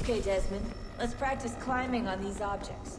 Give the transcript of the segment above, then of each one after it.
Okay, Desmond. Let's practice climbing on these objects.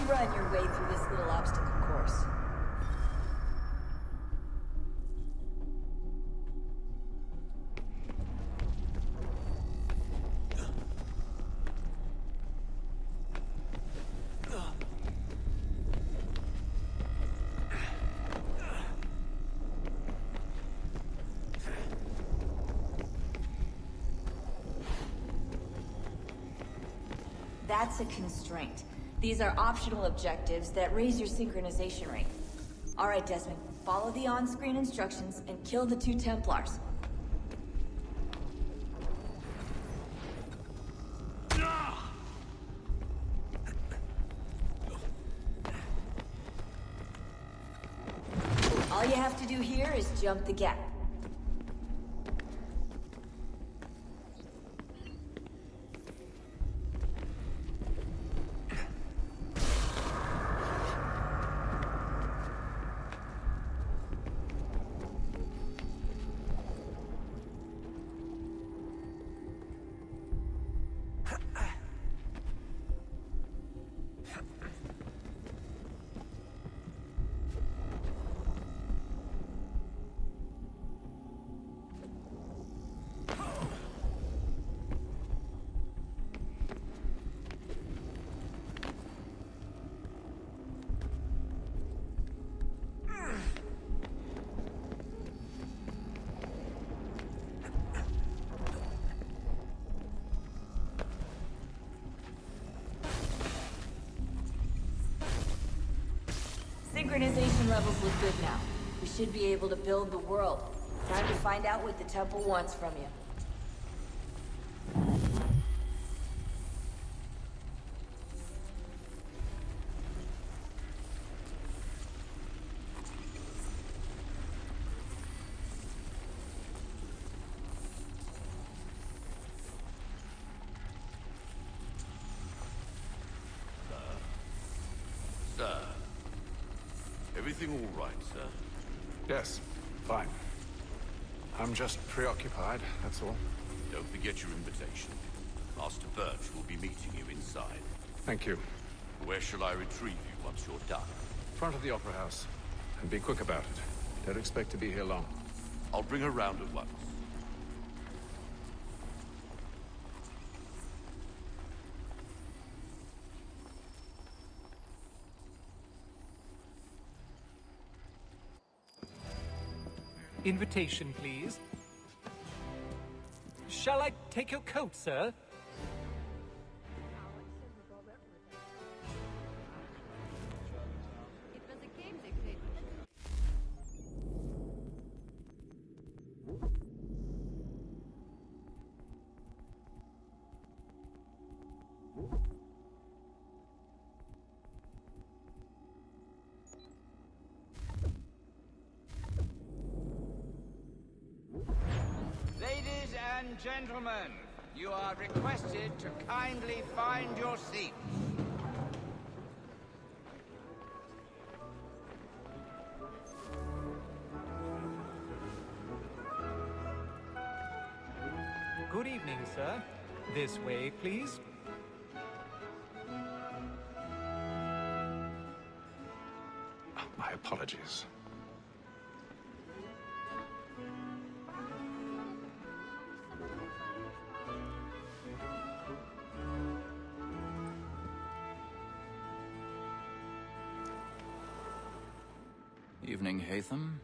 Run your way through this little obstacle course. That's a constraint. These are optional objectives that raise your synchronization rate. Alright, Desmond, follow the on-screen instructions and kill the 2 Templars. All you have to do here is jump the gap. Synchronization levels look good now. We should be able to build the world. Time to find out what the temple wants from you. Sir. Everything all right, sir? Yes, fine. I'm just preoccupied, that's all. Don't forget your invitation. Master Birch will be meeting you inside. Thank you. Where shall I retrieve you once you're done? Front of the Opera House. And be quick about it. Don't expect to be here long. I'll bring her round at once. Invitation, please. Shall I take your coat, sir? and gentlemen, you are requested to kindly find your seats. Good evening, sir. This way, please. My apologies. Evening, Hatham.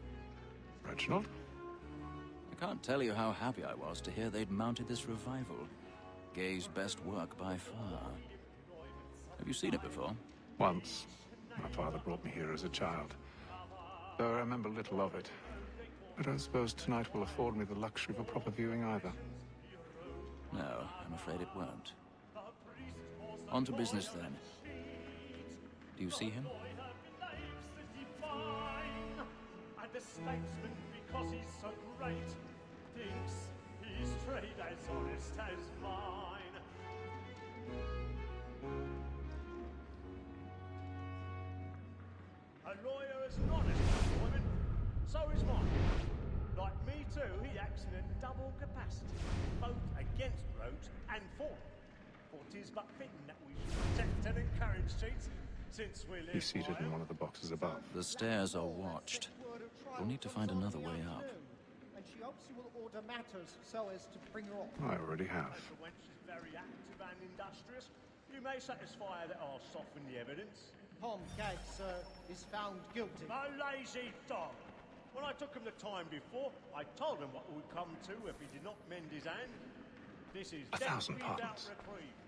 Reginald? I can't tell you how happy I was to hear they'd mounted this revival. Gay's best work by far. Have you seen it before? Once. My father brought me here as a child. Though I remember little of it. I don't suppose tonight will afford me the luxury of a proper viewing either. No, I'm afraid it won't. On to business then. Do you see him? And the statesman, because he's so great, thinks his trade as honest as mine. A lawyer is an honest woman, so is mine. Like me too, he acts in a double capacity, both against rogues and for them. For 'tis but fitting that we should protect and encourage cheats, since we live. He's seated in one of the boxes above. The stairs are watched. We'll need to find another way up. And she hopes you will order matters so as to bring her off. I already have. As the wench is very active and industrious, you may satisfy her that I'll soften the evidence. Tom Gag, sir, is found guilty. A lazy dog! When I took him the time before, I told him what would come to if he did not mend his hand. This is 1,000 death without pardons. reprieve.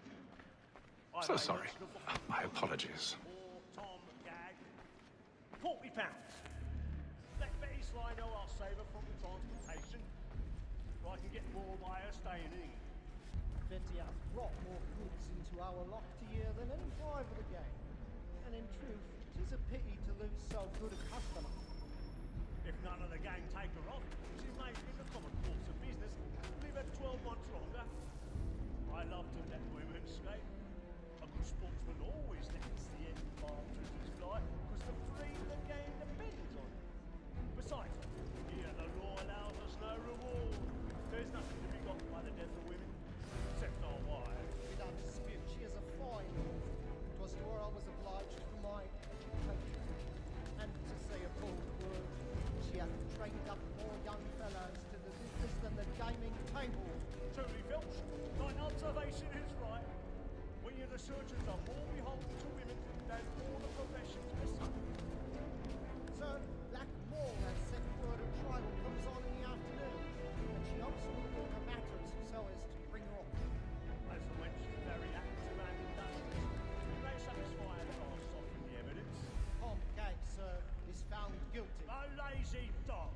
So sorry. My apologies. Poor Tom Gag. £40. Let Betty Sly know I'll save her from the transportation, or I can get more by her staying in England. Betty has brought more goods into our locked year than any drive of the game. And in truth, it is a pity to lose so good a customer. If none of the gang take her off, she may, in the common course of business, live her 12 months longer. I love to let women skate. A good sportsman always lets the end partridges fly, because the free of the game depends on it. Besides, here the law allows us no reward. There's nothing to be got by the death of women, except our wives. Without dispute, she is a fine woman. It was to her I was obliged for my education. And to say a bold word, she hath trained up more young fellows to the business than the gaming table. Truly, Filch, thine observation is right. We of the surgeons are more beholden to women than all the professions besides. Sir, Blackmore has sent word a trial comes on in the afternoon, and she hopes will order matters so as to bring her off. As the wench is very active and industrious, you may satisfy her that I'll soften the evidence. Tom Gag, sir, is found guilty. A lazy dog!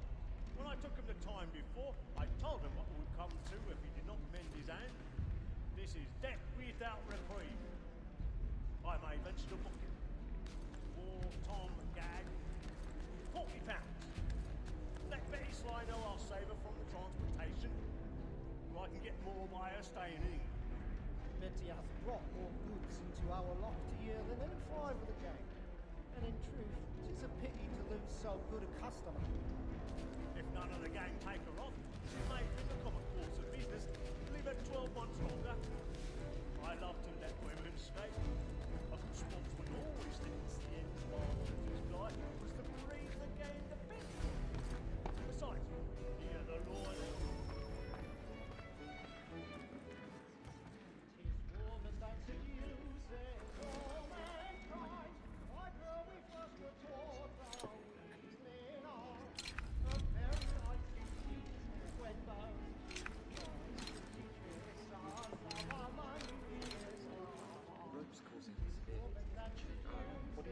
When I took him the time before, I told him what would come to if he did not mend his hand. This is death without reprieve. I may venture to book him. For Tom Gag, £40. Let Betty Sly know I'll save her from the transportation, or I can get more by her staying in England. Betty hath brought more goods into our locked year than any five of the game. And in truth, it is a pity to lose so good a customer. If none of the gang take her off, she may, in the common course of business, live her 12 months longer. I love to let women skate. A good sportsman always lets the end partridges fly, because the free of the game depends on it. Besides, here the law allows. Tis woman that seduces all mankind. Like her we first were taught the reasoning art. A very nice indeed when those teachers are our money is Rope's causing his ear. woman that seduces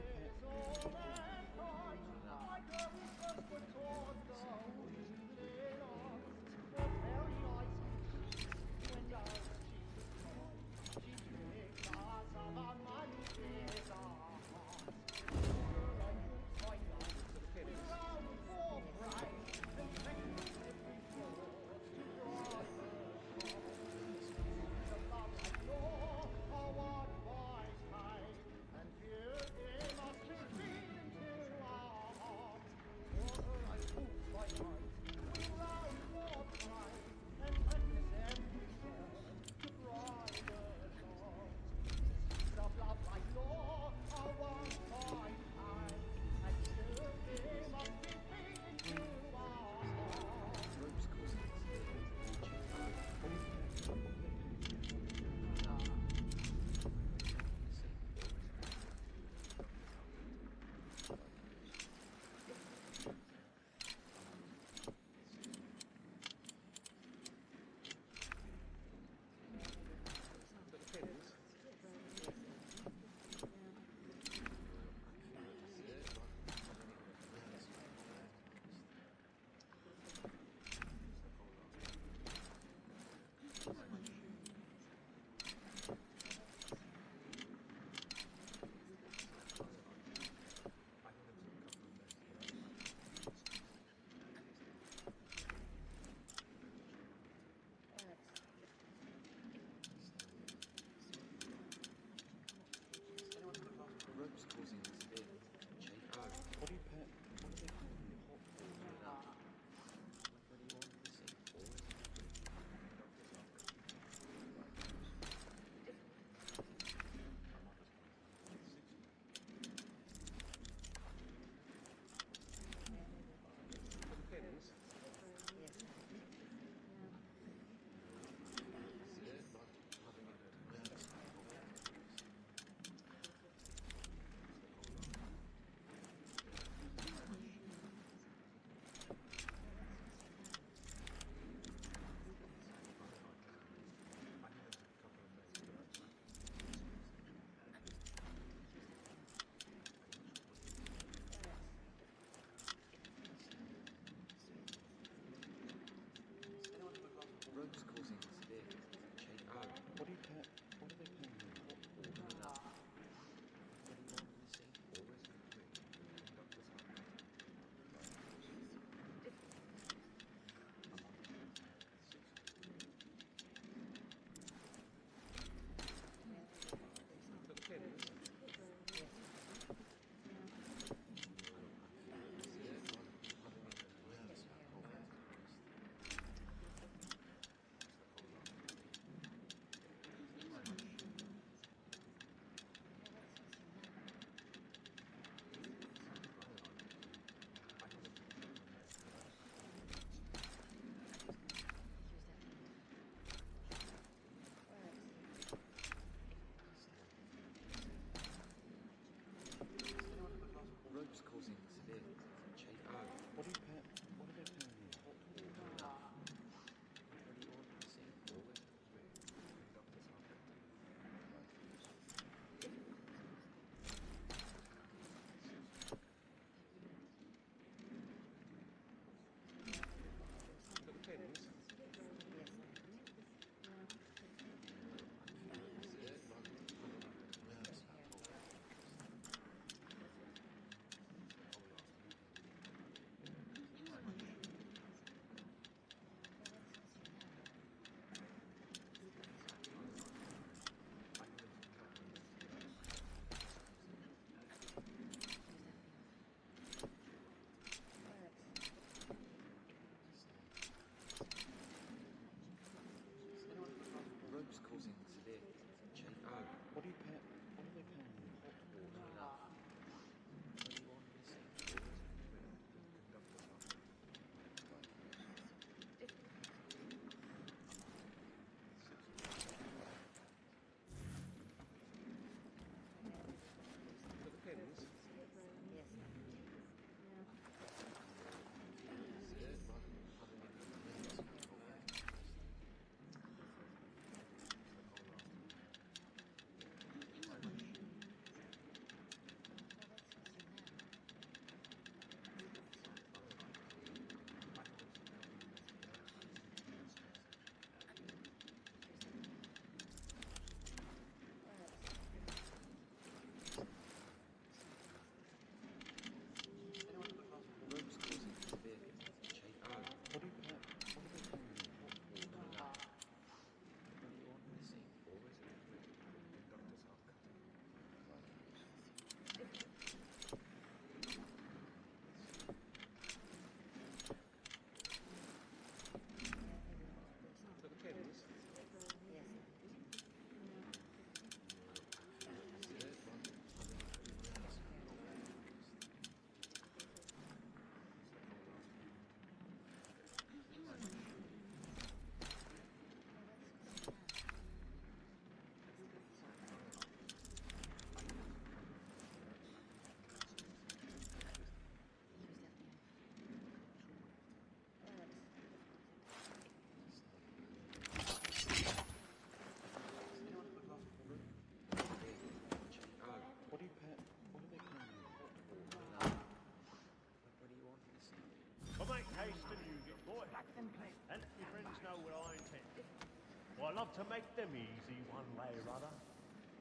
I love to make them easy one way or other.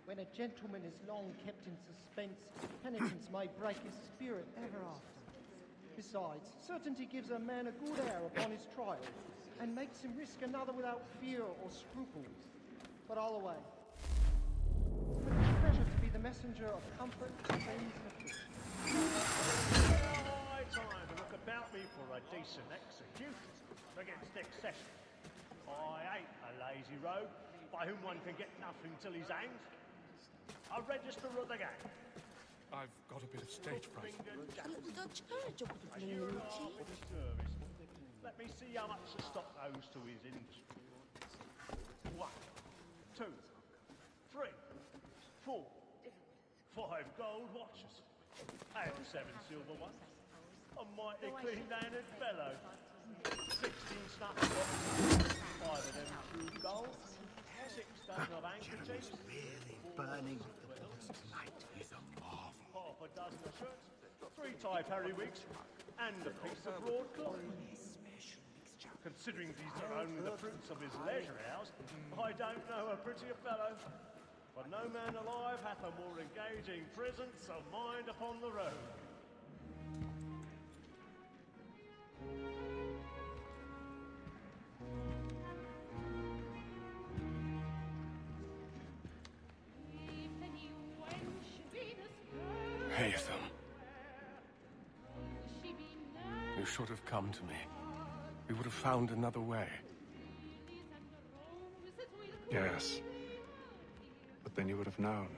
When a gentleman is long kept in suspense, penitence may break his spirit ever after. Besides, certainty gives a man a good air upon his trial, and makes him risk another without fear or scruples. But all away. It's a pleasure to be the messenger of comfort to these afflicted. High time to look about me for a decent execution against excession. I ain't a lazy rogue by whom one can get nothing till he's hanged. A register of the gang. I've got a bit of stage fright. Let me see how much the stock owes to his industry. 1, 2, 3, 4, 5 gold watches, and 7 silver ones. A mighty clean-handed fellow. 16 snuff boxes, 5 of them true gold, 6 dozen of handkerchiefs, Really burning the boys tonight is a marvel. half a dozen of shirts, 3 tie periwigs, and a piece of broadcloth. Considering these are only the fruits of his leisure hours, I don't know a prettier fellow. For no man alive hath a more engaging presence of mind upon the road. Haytham. You should have come to me. We would have found another way. Yes. But then you would have known.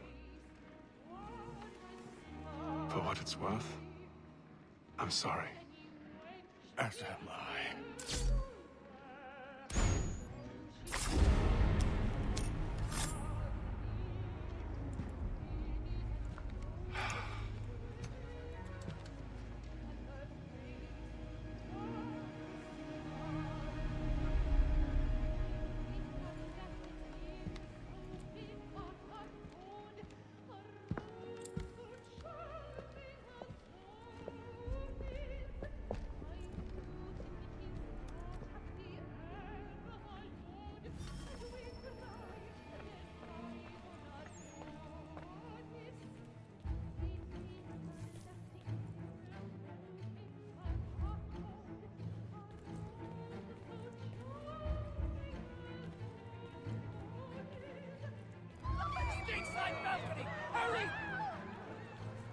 For what it's worth, I'm sorry. As am I.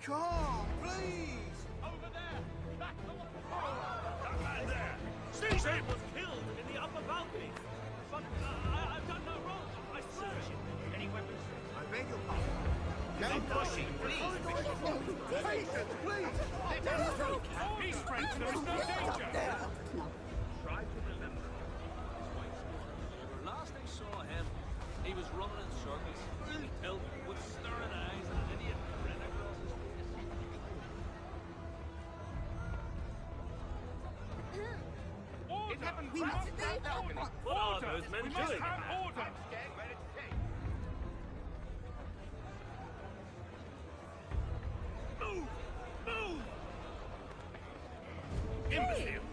Come, please! Over there! Back the wall! That man there! Seize him! Was killed in the upper balcony! But I've done no wrong, I swear! Any weapons? I beg your pardon. Don't push him, please! Patience, please! Let us through! Peace, friends, there is no danger! Try to remember. Last I saw him, he was running in circles, full tilt, with staring eyes and an idiot grin across his face. Order! We must stop balcony! What are those men We must doing? have order! I'm scared, ready to take. Move! Move! Imbecile!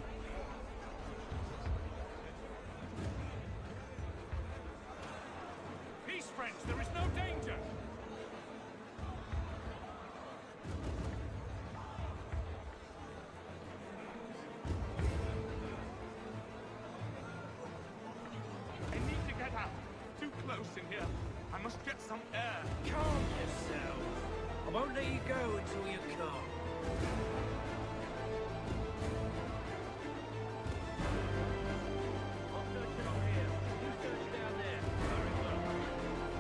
Peace, friends, there is no danger! I need to get out. Too close in here. I must get some air. Calm yourself. I won't let you go until you come. I'll search it over here. You search down there. Very well.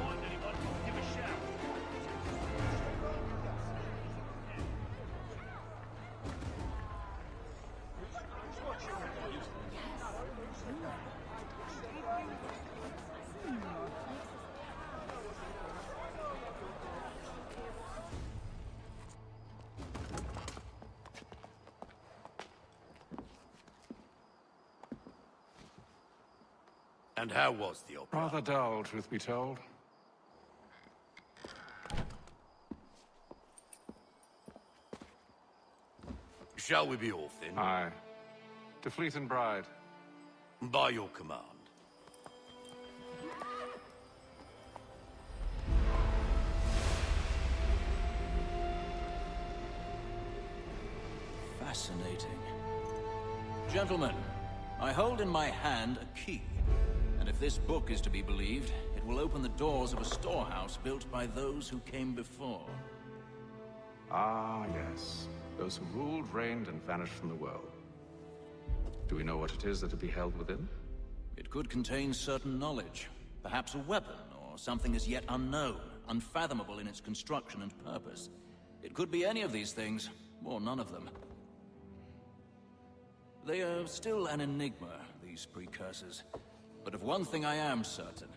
Find anyone, give a shout. And how was the opera? Rather dull, truth be told. Shall we be off then? Aye. To Fleet and Bride. By your command. Fascinating. Gentlemen, I hold in my hand a key. And if this book is to be believed, it will open the doors of a storehouse built by those who came before. Ah, yes. Those who ruled, reigned, and vanished from the world. Do we know what it is that will be held within? It could contain certain knowledge. Perhaps a weapon, or something as yet unknown, unfathomable in its construction and purpose. It could be any of these things, or none of them. They are still an enigma, these precursors. But of one thing I am certain.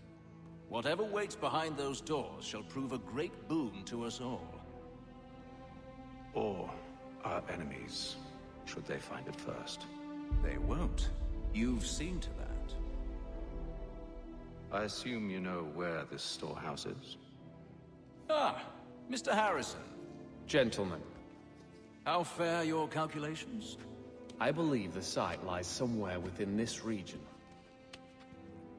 Whatever waits behind those doors shall prove a great boon to us all. Or our enemies, should they find it first. They won't. You've seen to that. I assume you know where this storehouse is? Ah, Mr. Harrison. Gentlemen, How fare your calculations? I believe the site lies somewhere within this region.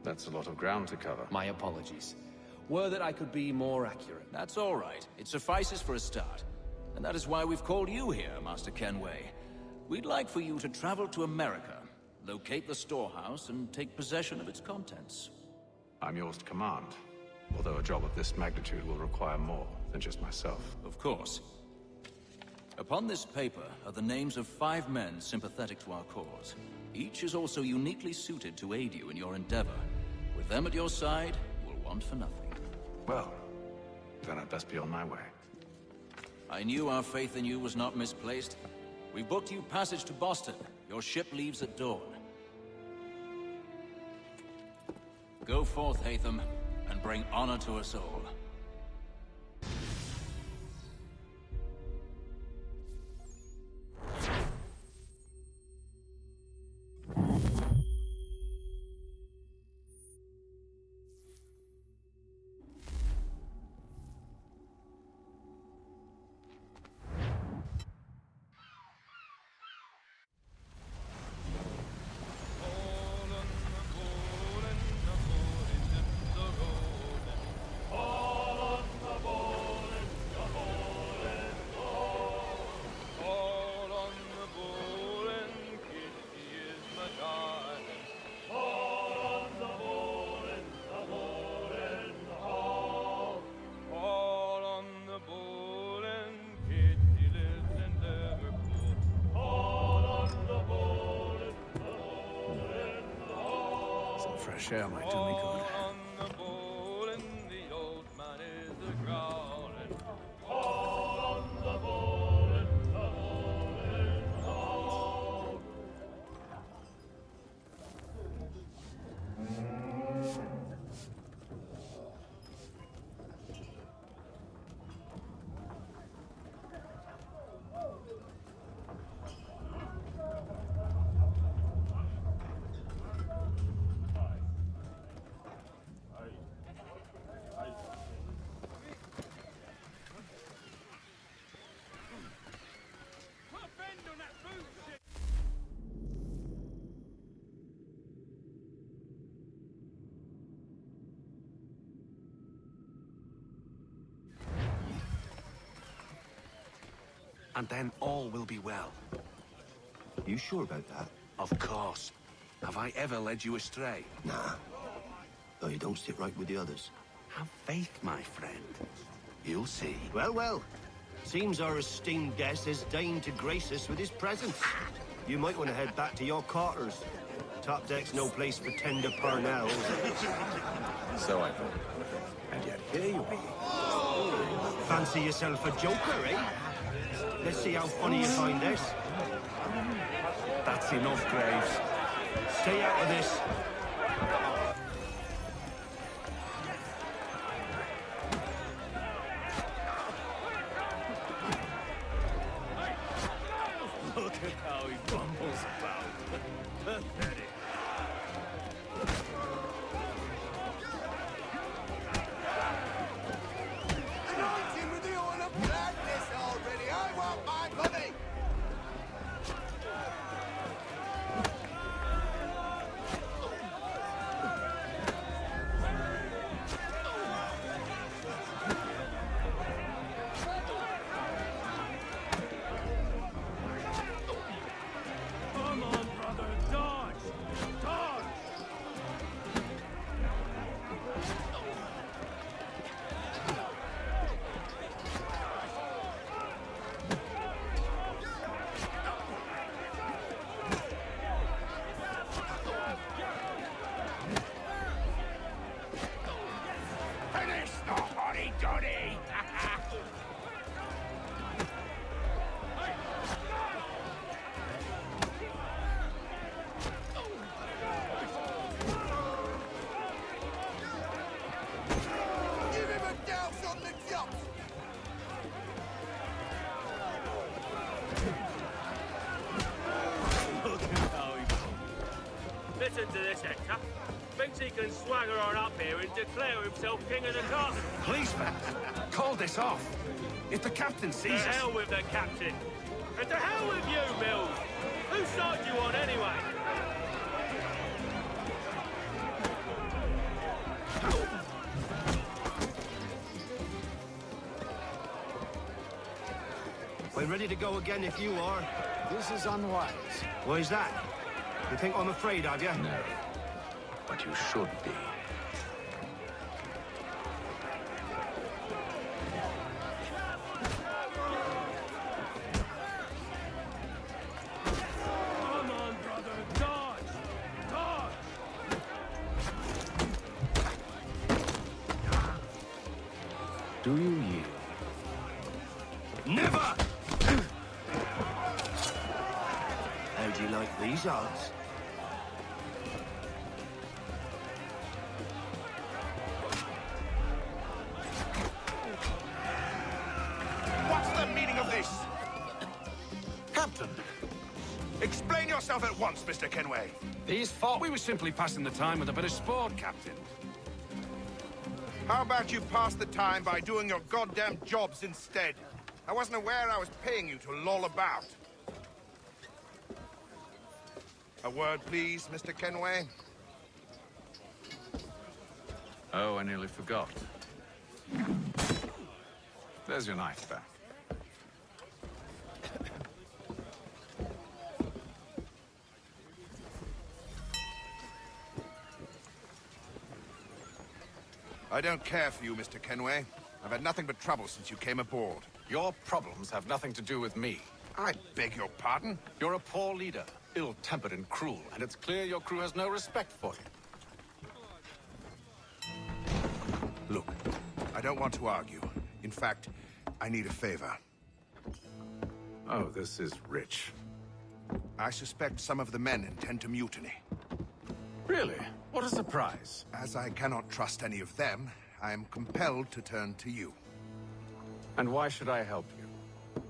That's a lot of ground to cover. My apologies. Were that I could be more accurate. That's all right. It suffices for a start. And that is why we've called you here, Master Kenway. We'd like for you to travel to America, locate the storehouse, and take possession of its contents. I'm yours to command, although a job of this magnitude will require more than just myself. Of course. Upon this paper are the names of 5 men sympathetic to our cause. Each is also uniquely suited to aid you in your endeavor. With them at your side, you will want for nothing. Well, then I'd best be on my way. I knew our faith in you was not misplaced. We booked you passage to Boston. Your ship leaves at dawn. Go forth, Hatham, and bring honor to us all. Fresh air might do me good. And then all will be well. You sure about that? Of course. Have I ever led you astray? Nah. Though you don't sit right with the others. Have faith, my friend. You'll see. Well, well. Seems our esteemed guest has deigned to grace us with his presence. You might want to head back to your quarters. Top deck's no place for tender parnells. So I thought. And yet here you are. Fancy yourself a joker, eh? Let's see how funny you find this. That's enough, Graves. Stay out of this. Look at how he bumbles about. Pathetic. Look at how he... Listen to this, Hector. Thinks he can swagger on up here and declare himself king of the castle. Please, man, call this off. If the captain To sees us... hell with the captain. And to hell with you, Mills. Whose side you on, anyway? We're ready to go again if you are. This is unwise. Why is that? You think I'm afraid of you? No, but you should be. Come on, brother. Dodge! Dodge! Do you yield? Never! How do you like these odds? What's the meaning of this? Captain, Explain yourself at once, Mr. Kenway. these thought we were simply passing the time with a bit of sport, Captain. How about you pass the time by doing your goddamn jobs instead? I wasn't aware I was paying you to loll about. A word, please, Mr. Kenway. Oh, I nearly forgot. There's your knife back. I don't care for you, Mr. Kenway. I've had nothing but trouble since you came aboard. Your problems have nothing to do with me. I beg your pardon? You're a poor leader, ill-tempered and cruel, and it's clear your crew has no respect for you. Look, I don't want to argue. In fact, I need a favor. Oh, this is rich. I suspect some of the men intend to mutiny. Really? What a surprise. As I cannot trust any of them, I am compelled to turn to you. And why should I help you?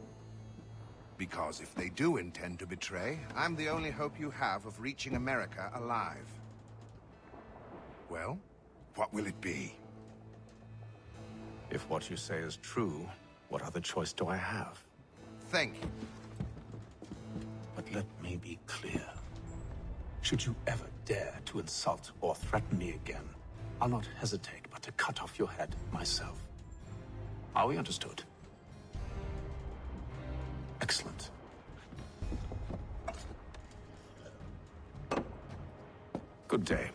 Because if they do intend to betray, I'm the only hope you have of reaching America alive. Well, what will it be? If what you say is true, what other choice do I have? Thank you. But let me be clear. Should you ever dare to insult or threaten me again, I'll not hesitate but to cut off your head myself. Are we understood? Excellent. Good day.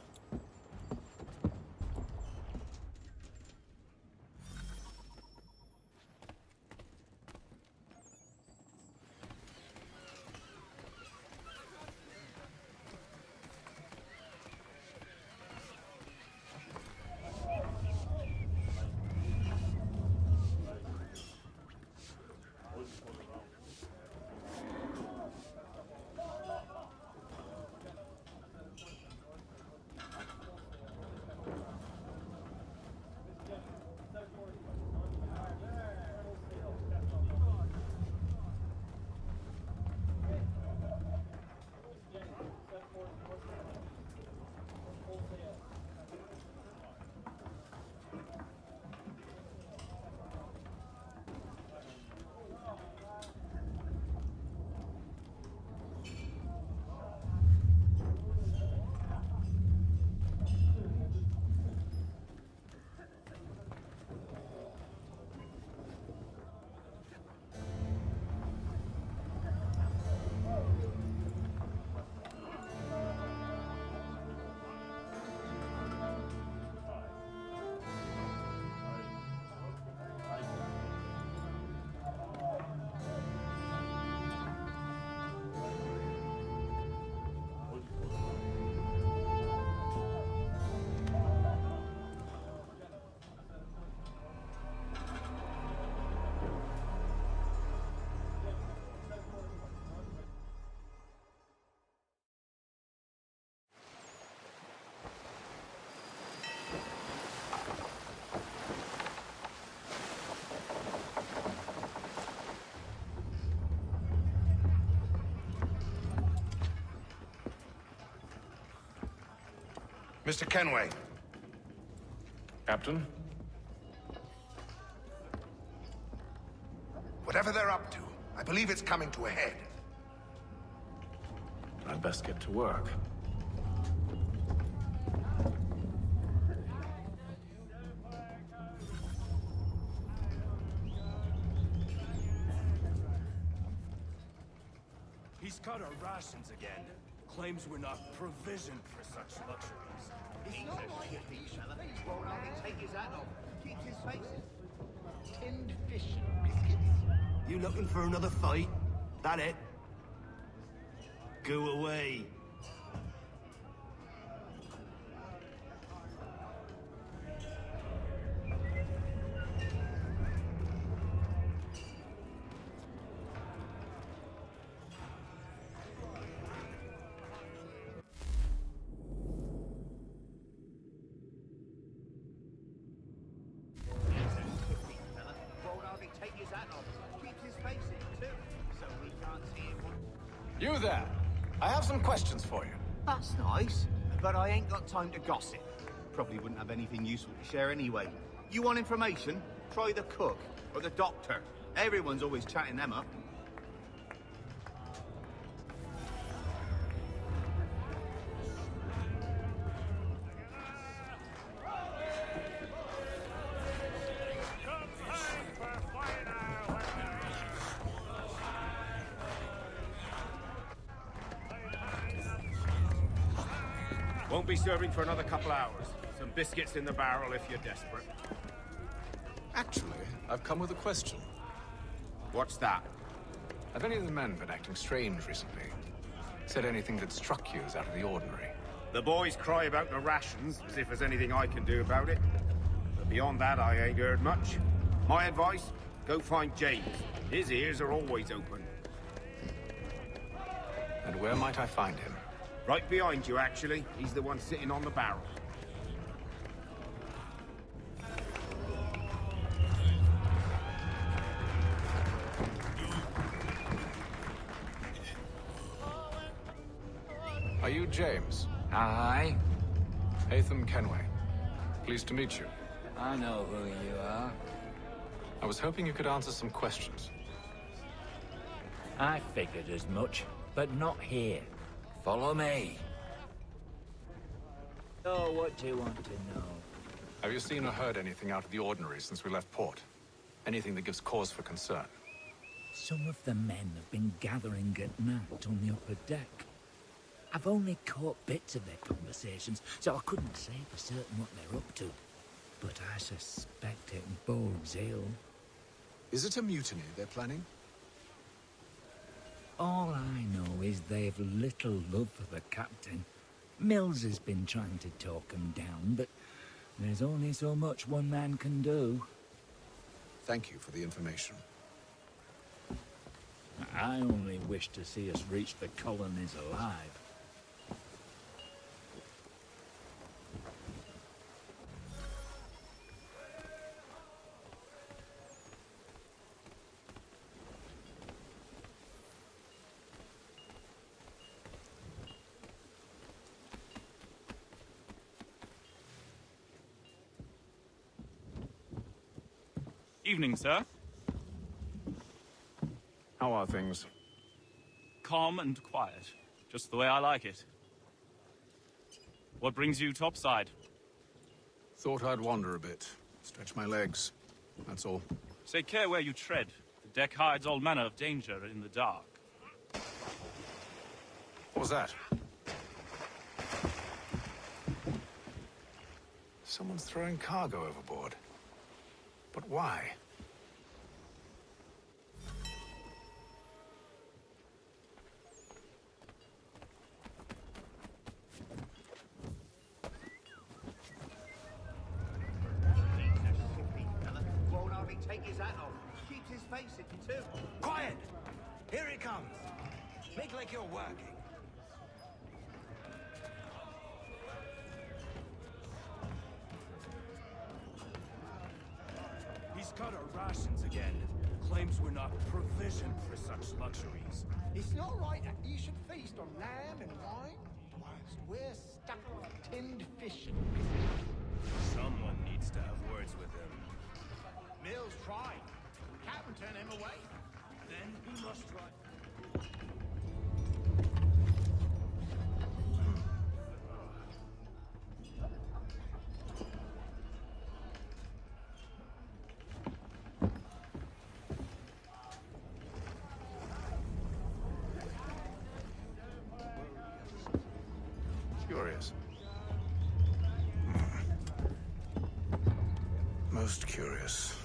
Mr. Kenway. Captain? Whatever they're up to, I believe it's coming to a head. I'd best get to work. He's cut our rations again. Claims we're not provisioned for such luxuries. It's not like a fish fella. He's rolled out and take his hat off. Keep his face. Tinned fish and biscuits. You looking for another fight? That it? Go away. You there! I have some questions for you. That's nice, but I ain't got time to gossip. Probably wouldn't have anything useful to share anyway. You want information? Try the cook or the doctor. Everyone's always chatting them up. Won't be serving for another couple hours. Some biscuits in the barrel if you're desperate. Actually, I've come with a question. What's that? Have any of the men been acting strange recently? Said anything that struck you as out of the ordinary? The boys cry about the rations, as if there's anything I can do about it. But beyond that, I ain't heard much. My advice, go find James. His ears are always open. And where might I find him? Right behind you, actually. He's the one sitting on the barrel. Are you James? Aye. Hatham Kenway. Pleased to meet you. I know who you are. I was hoping you could answer some questions. I figured as much, but not here. Follow me. Oh, what do you want to know? Have you seen or heard anything out of the ordinary since we left port? Anything that gives cause for concern? Some of the men have been gathering at night on the upper deck. I've only caught bits of their conversations, so I couldn't say for certain what they're up to. But I suspect it bodes ill. Is it a mutiny they're planning? All I know is they've little love for the captain. Mills has been trying to talk him down, but there's only so much one man can do. Thank you for the information. I only wish to see us reach the colonies alive. Evening, sir. How are things? Calm and quiet. Just the way I like it. What brings you topside? Thought I'd wander a bit. Stretch my legs. That's all. Take care where you tread. The deck hides all manner of danger in the dark. What was that? Someone's throwing cargo overboard. But why? Won't hardly take his hat off. Keeps his face in too. Quiet! Here he comes. Make like you're working. He's cut our rations again. Claims we're not provisioned for such luxuries. It's not right that he should feast on lamb and wine. whilst we're stuck with tinned fish and Someone needs to have words with him. Mills tried. Captain turned him away. Then he must try. Curious. Most curious.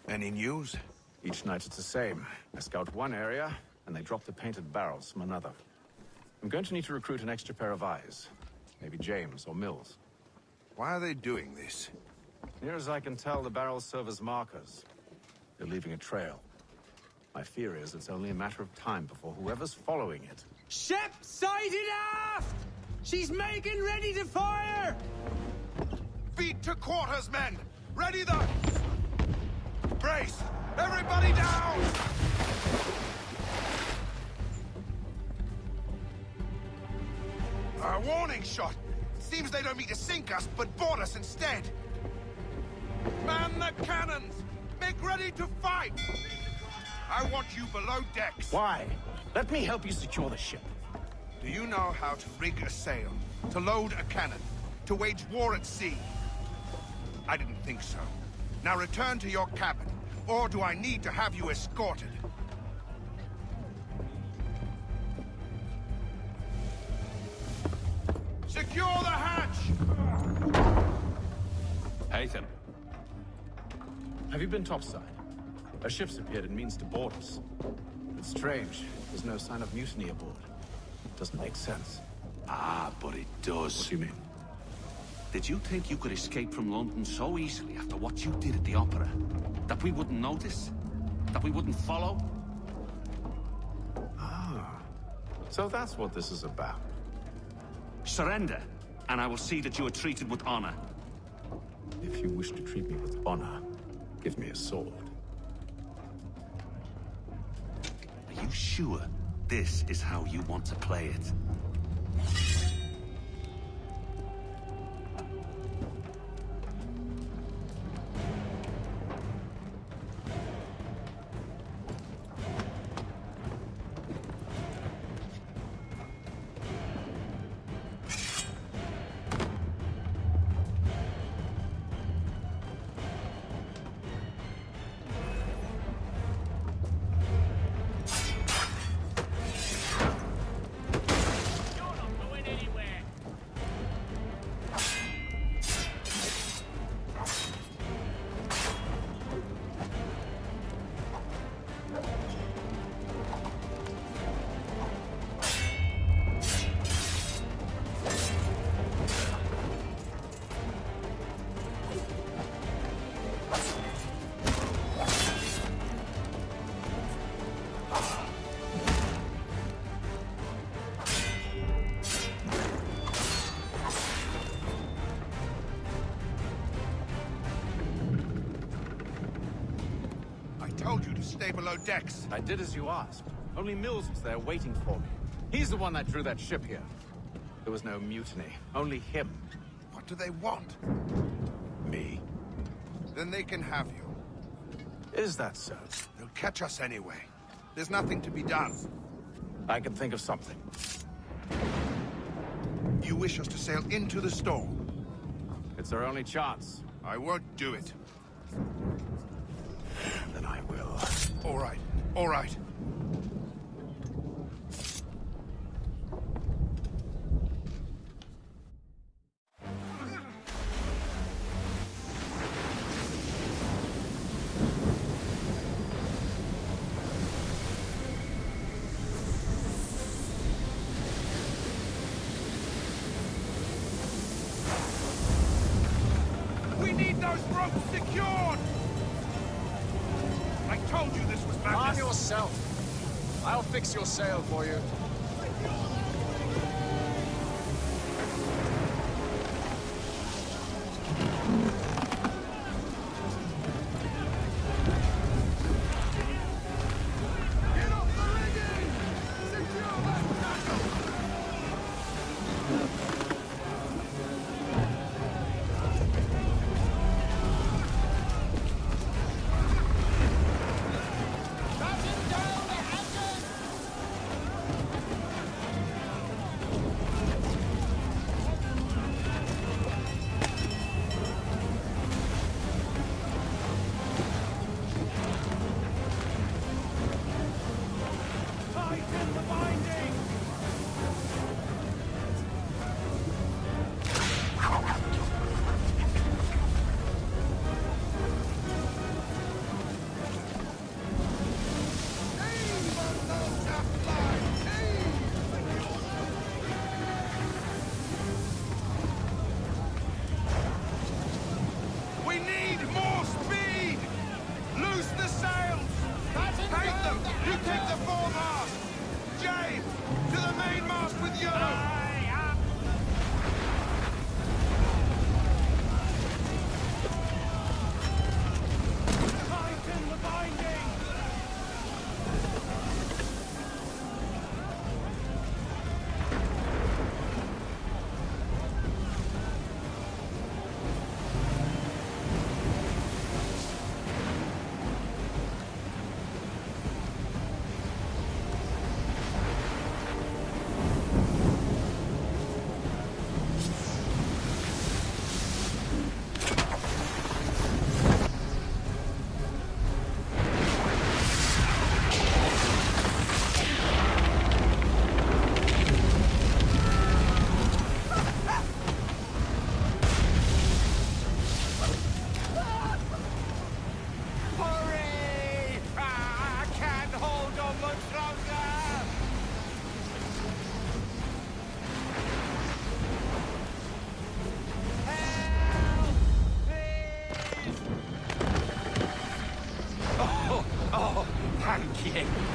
Any news? Each night it's the same. I scout one area, and they drop the painted barrels from another. I'm going to need to recruit an extra pair of eyes. Maybe James or Mills. Why are they doing this? Near as I can tell, the barrels serve as markers. They're leaving a trail. My fear is it's only a matter of time before whoever's following it... Ship sighted aft! She's making ready to fire! Beat to quarters, men! Ready the... Brace! Everybody down! A warning shot! Seems they don't mean to sink us, but board us instead! Man the cannons! Make ready to fight! I want you below decks! Why? Let me help you secure the ship. Do you know how to rig a sail? To load a cannon? To wage war at sea? I didn't think so. Now return to your cabin, or do I need to have you escorted? Secure the hatch! Haytham. Have you been topside? A ship's appeared and means to board us. It's strange. There's no sign of mutiny aboard. Doesn't make sense. Ah, but it does. What do you mean? Did you think you could escape from London so easily after what you did at the opera? That we wouldn't notice? That we wouldn't follow? Ah. So that's what this is about. Surrender, and I will see that you are treated with honor. If you wish to treat me with honor, give me a sword. Are you sure this is how you want to play it? Stay below decks. I did as you asked. Only Mills was there waiting for me. He's the one that drew that ship here. There was no mutiny. Only him. What do they want? Me. Then they can have you. Is that so? They'll catch us anyway. There's nothing to be done. I can think of something. You wish us to sail into the storm? It's our only chance. I won't do it. Then I will. All right. All right. those ropes secured! I told you this was madness! Arm yourself. I'll fix your sail for you.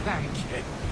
Thank you.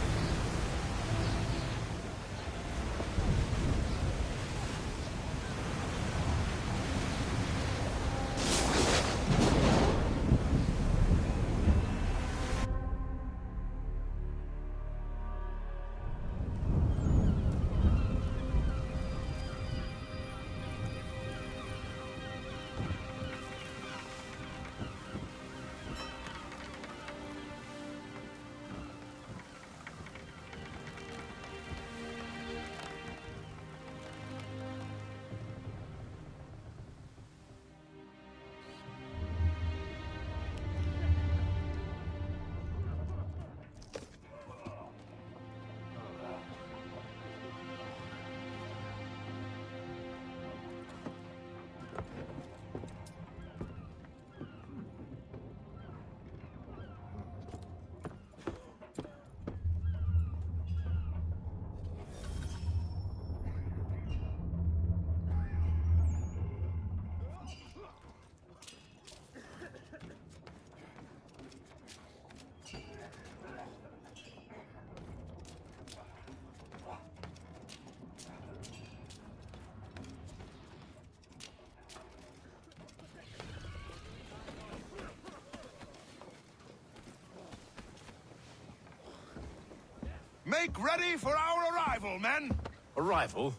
Make ready for our arrival, men! Arrival?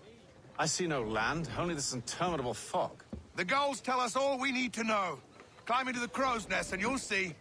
I see no land, only this interminable fog. The gulls tell us all we need to know. Climb into the crow's nest and you'll see.